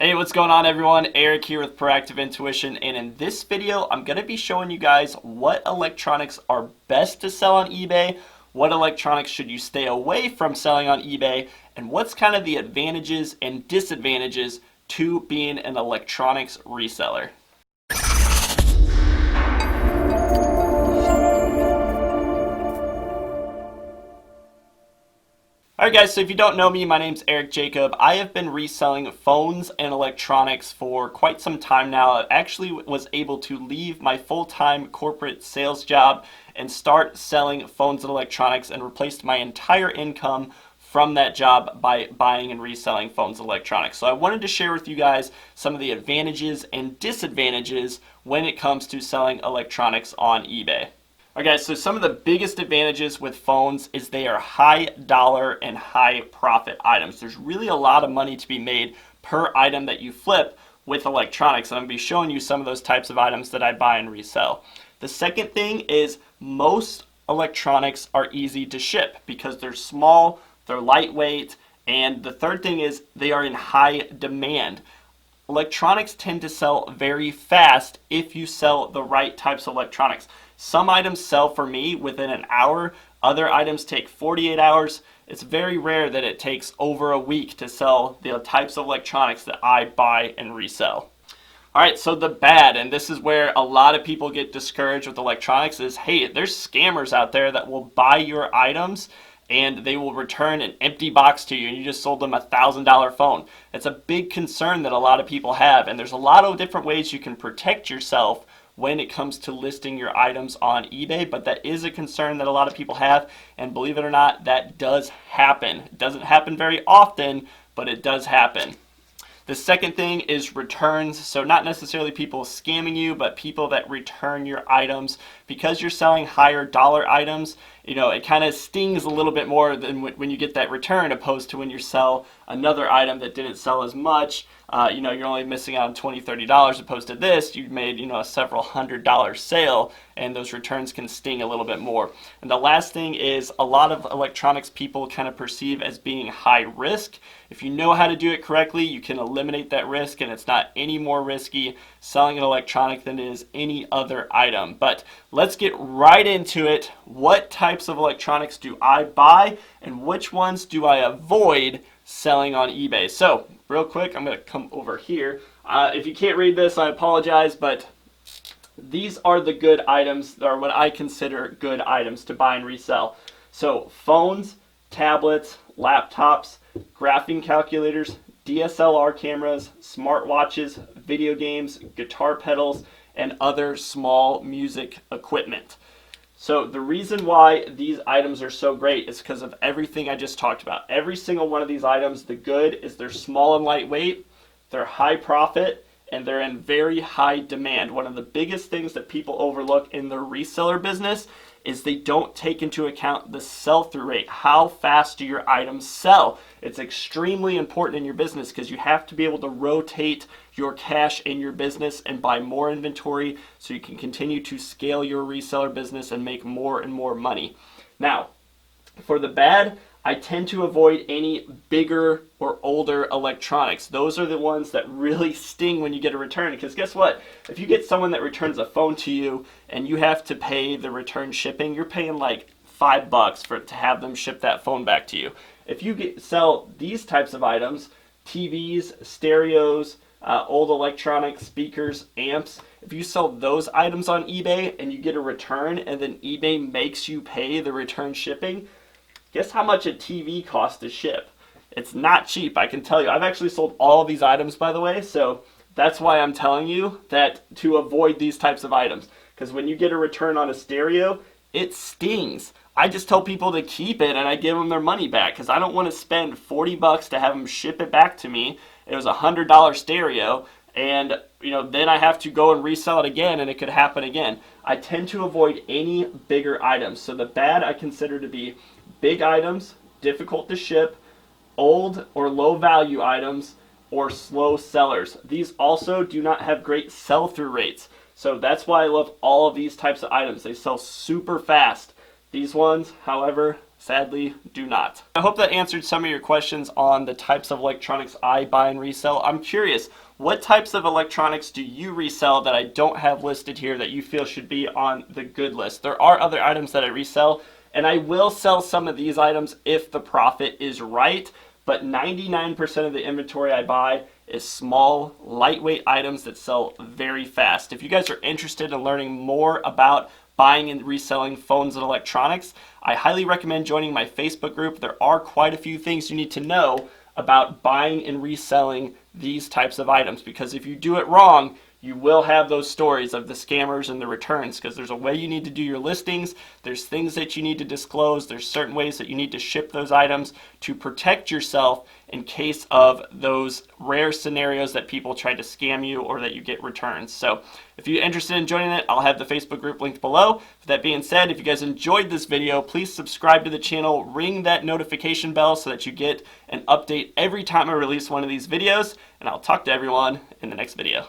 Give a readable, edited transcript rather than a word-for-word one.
Hey, what's going on everyone? Eric here with Proactive Intuition, and in this video I'm going to be showing you guys what electronics are best to sell on eBay, what electronics should you stay away from selling on eBay, and what's kind of the advantages and disadvantages to being an electronics reseller. Alright guys, so if you don't know me, my name's Eric Jacob. I have been reselling phones and electronics for quite some time now. I actually was able to leave my full-time corporate sales job and start selling phones and electronics and replaced my entire income from that job by buying and reselling phones and electronics. So I wanted to share with you guys some of the advantages and disadvantages when it comes to selling electronics on eBay. Alright guys, so some of the biggest advantages with phones is they are high dollar and high profit items. There's really a lot of money to be made per item that you flip with electronics, and I'm going to be showing you some of those types of items that I buy and resell. The second thing is most electronics are easy to ship because they're small, they're lightweight, and the third thing is they are in high demand. Electronics tend to sell very fast if you sell the right types of electronics. Some items sell for me within an hour, other items take 48 hours. It's very rare that it takes over a week to sell the types of electronics that I buy and resell. Alright, so the bad, and this is where a lot of people get discouraged with electronics, is hey, there's scammers out there that will buy your items and they will return an empty box to you and you just sold them a $1,000 phone. It's a big concern that a lot of people have, and there's a lot of different ways you can protect yourself when it comes to listing your items on eBay, but that is a concern that a lot of people have, and believe it or not, that does happen. It doesn't happen very often, but it does happen. The second thing is returns. So not necessarily people scamming you, but people that return your items. Because you're selling higher dollar items, you know, it kind of stings a little bit more than when you get that return, opposed to when you sell another item that didn't sell as much. You know, you're only missing out on $20, $30, opposed to this, you've made, you know, a several $100 sale, and those returns can sting a little bit more. And the last thing is a lot of electronics people kind of perceive as being high risk. If you know how to do it correctly, you can eliminate that risk, and it's not any more risky selling an electronic than it is any other item. But let's get right into it. What types of electronics do I buy, and which ones do I avoid selling on eBay? So real quick, I'm going to come over here. If you can't read this, I apologize, but these are the good items, or what I consider good items to buy and resell. So phones, tablets, laptops, graphing calculators, DSLR cameras, smartwatches, video games, guitar pedals, and other small music equipment. So the reason why these items are so great is because of everything I just talked about. Every single one of these items, the good is they're small and lightweight, they're high profit, and they're in very high demand. One of the biggest things that people overlook in the reseller business is they don't take into account the sell-through rate. How fast do your items sell? It's extremely important in your business because you have to be able to rotate your cash in your business and buy more inventory so you can continue to scale your reseller business and make more and more money. Now, for the bad, I tend to avoid any bigger or older electronics. Those are the ones that really sting when you get a return, because guess what? If you get someone that returns a phone to you and you have to pay the return shipping, you're paying like $5 to have them ship that phone back to you. If you sell these types of items, TVs, stereos, old electronic speakers, amps, if you sell those items on eBay and you get a return and then eBay makes you pay the return shipping, guess how much a TV costs to ship? It's not cheap, I can tell you. I've actually sold all of these items, by the way, so that's why I'm telling you that to avoid these types of items. Because when you get a return on a stereo, it stings. I just tell people to keep it and I give them their money back because I don't want to spend $40 to have them ship it back to me. It was a $100 stereo, and you know, then I have to go and resell it again, and it could happen again. I tend to avoid any bigger items. So the bad I consider to be big items, difficult to ship, old or low value items, or slow sellers. These also do not have great sell-through rates. So that's why I love all of these types of items. They sell super fast. These ones, however, Sadly, do not. I hope that answered some of your questions on the types of electronics I buy and resell. I'm curious, what types of electronics do you resell that I don't have listed here that you feel should be on the good list? There are other items that I resell, and I will sell some of these items if the profit is right, but 99% of the inventory I buy is small, lightweight items that sell very fast. If you guys are interested in learning more about buying and reselling phones and electronics, I highly recommend joining my Facebook group. There are quite a few things you need to know about buying and reselling these types of items, because if you do it wrong, you will have those stories of the scammers and the returns, because there's a way you need to do your listings, there's things that you need to disclose, there's certain ways that you need to ship those items to protect yourself in case of those rare scenarios that people try to scam you or that you get returns. So if you're interested in joining it, I'll have the Facebook group linked below. With that being said, if you guys enjoyed this video, please subscribe to the channel, ring that notification bell so that you get an update every time I release one of these videos, and I'll talk to everyone in the next video.